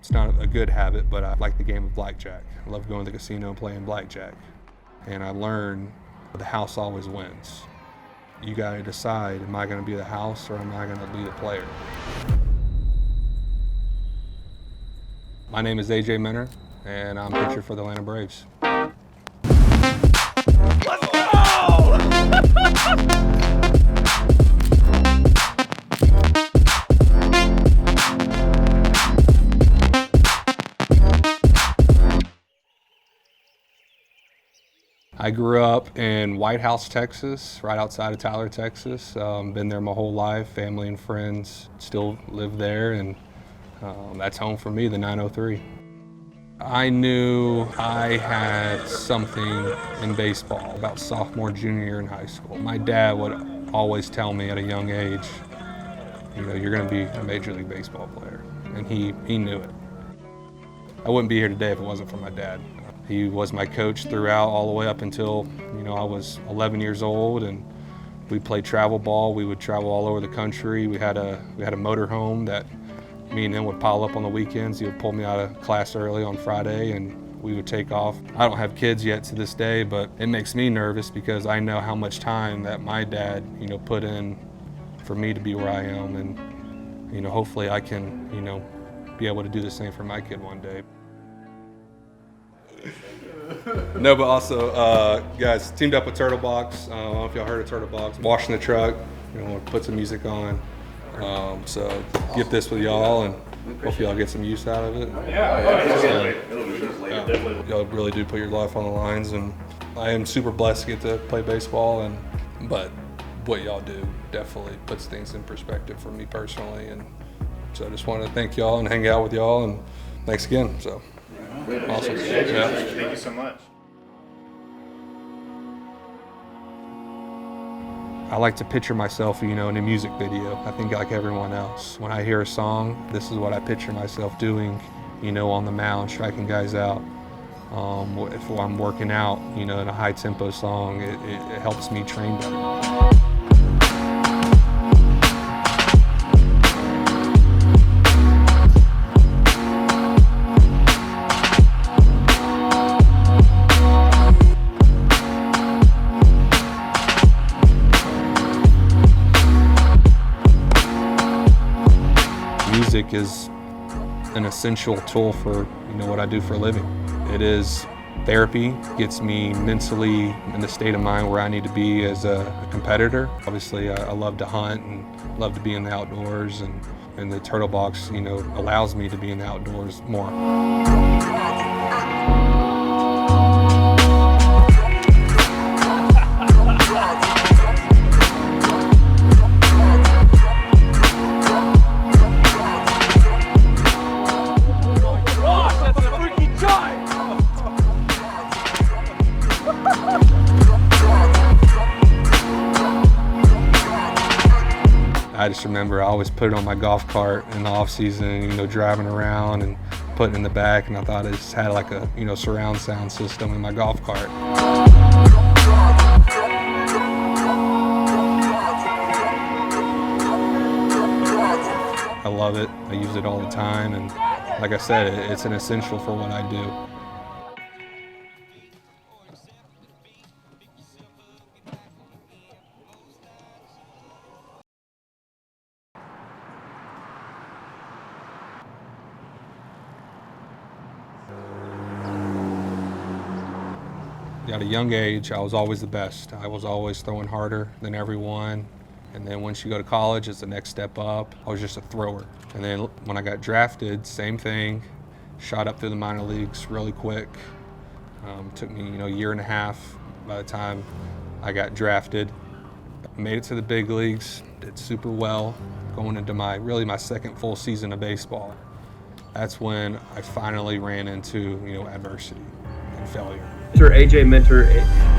It's not a good habit, but I like the game of blackjack. I love going to the casino and playing blackjack. And I learned the house always wins. You gotta decide, am I gonna be the house or am I gonna be the player? My name is A.J Minter, and I'm pitcher for the Atlanta Braves. Let's go! I grew up in White House, Texas, right outside of Tyler, Texas. Been there my whole life, family and friends still live there, and that's home for me, the 903. I knew I had something in baseball about sophomore, junior year in high school. My dad would always tell me at a young age, you know, you're gonna be a Major League Baseball player, and he knew it. I wouldn't be here today if it wasn't for my dad. He was my coach throughout, all the way up until, you know, I was 11 years old, and we played travel ball. We would travel all over the country. We had a motor home that me and him would pile up on the weekends. He would pull me out of class early on Friday, and we would take off. I don't have kids yet to this day, but it makes me nervous because I know how much time that my dad, you know, put in for me to be where I am, and, you know, hopefully I can, you know, be able to do the same for my kid one day. No, but also, guys, teamed up with Turtlebox. I don't know if y'all heard of Turtlebox. Washing the truck, you know, put some music on. So get this with y'all, and hope y'all get some use out of it. Y'all really do put your life on the lines, and I am super blessed to get to play baseball. But what y'all do definitely puts things in perspective for me personally, and so I just wanted to thank y'all and hang out with y'all, and thanks again. So. Awesome. Yeah. Thank you so much. I like to picture myself, you know, in a music video. I think like everyone else. When I hear a song, this is what I picture myself doing, you know, on the mound, striking guys out. If I'm working out, you know, in a high tempo song, it helps me train better. Music is an essential tool for, you know, what I do for a living. It is therapy, gets me mentally in the state of mind where I need to be as a competitor. Obviously, I love to hunt and love to be in the outdoors, and the Turtlebox, you know, allows me to be in the outdoors more. I just remember I always put it on my golf cart in the off season, you know, driving around and putting it in the back, and I thought it just had like a, you know, surround sound system in my golf cart. I love it. I use it all the time, and like I said, it's an essential for what I do. At a young age, I was always the best. I was always throwing harder than everyone. And then once you go to college, it's the next step up. I was just a thrower. And then when I got drafted, same thing. Shot up through the minor leagues really quick. Took me, you know, a year and a half by the time I got drafted. Made it to the big leagues, did super well, going into my second full season of baseball. That's when I finally ran into, you know, adversity and failure. A.J Minter,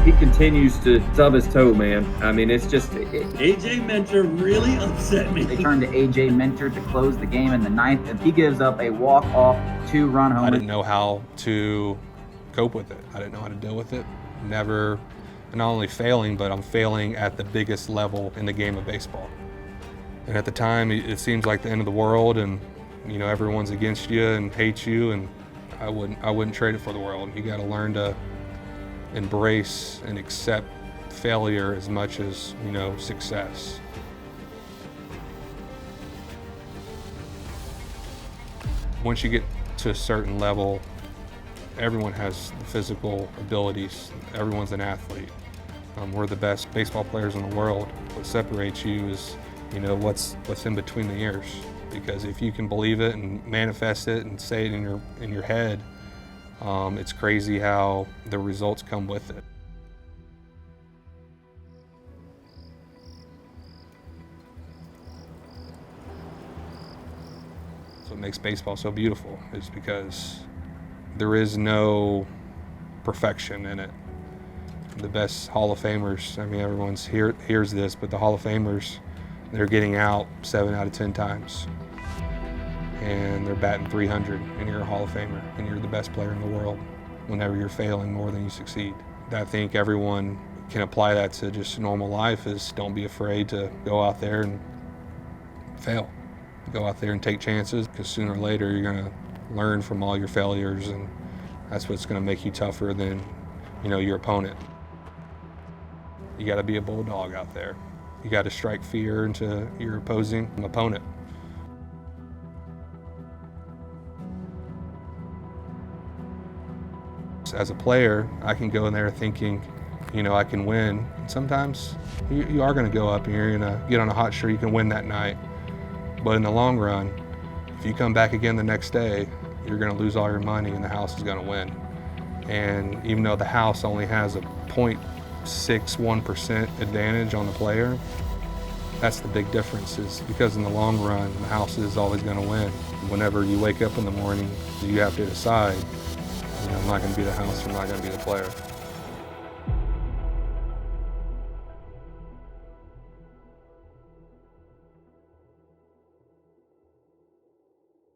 he continues to stub his toe, man. I mean, it's just... A.J Minter really upset me. They turned to A.J Minter to close the game in the ninth, and he gives up a walk-off two-run homer. I didn't know how to cope with it. I didn't know how to deal with it. Never, not only failing, but I'm failing at the biggest level in the game of baseball. And at the time, it seems like the end of the world, and you know, everyone's against you and hates you, and I wouldn't trade it for the world. You got to learn to embrace and accept failure as much as, you know, success. Once you get to a certain level, everyone has physical abilities. Everyone's an athlete. We're the best baseball players in the world. What separates you is, you know, what's in between the ears. Because if you can believe it and manifest it and say it in your head, it's crazy how the results come with it. So what makes baseball so beautiful is because there is no perfection in it. The best Hall of Famers, I mean, everyone's hears this, but the Hall of Famers, they're getting out 7 out of 10 times. And they're batting 300, and you're a Hall of Famer, and you're the best player in the world whenever you're failing more than you succeed. I think everyone can apply that to just normal life, is don't be afraid to go out there and fail. Go out there and take chances, because sooner or later you're gonna learn from all your failures, and that's what's gonna make you tougher than, you know, your opponent. You gotta be a bulldog out there. You gotta strike fear into your opposing opponent. As a player, I can go in there thinking, you know, I can win. And sometimes you are gonna go up and you're gonna get on a hot streak and win that night. But in the long run, if you come back again the next day, you're gonna lose all your money and the house is gonna win. And even though the house only has a 0.61% advantage on the player, that's the big difference, is because in the long run, the house is always gonna win. Whenever you wake up in the morning, you have to decide, you know, I'm not gonna be the house, I'm not gonna be the player.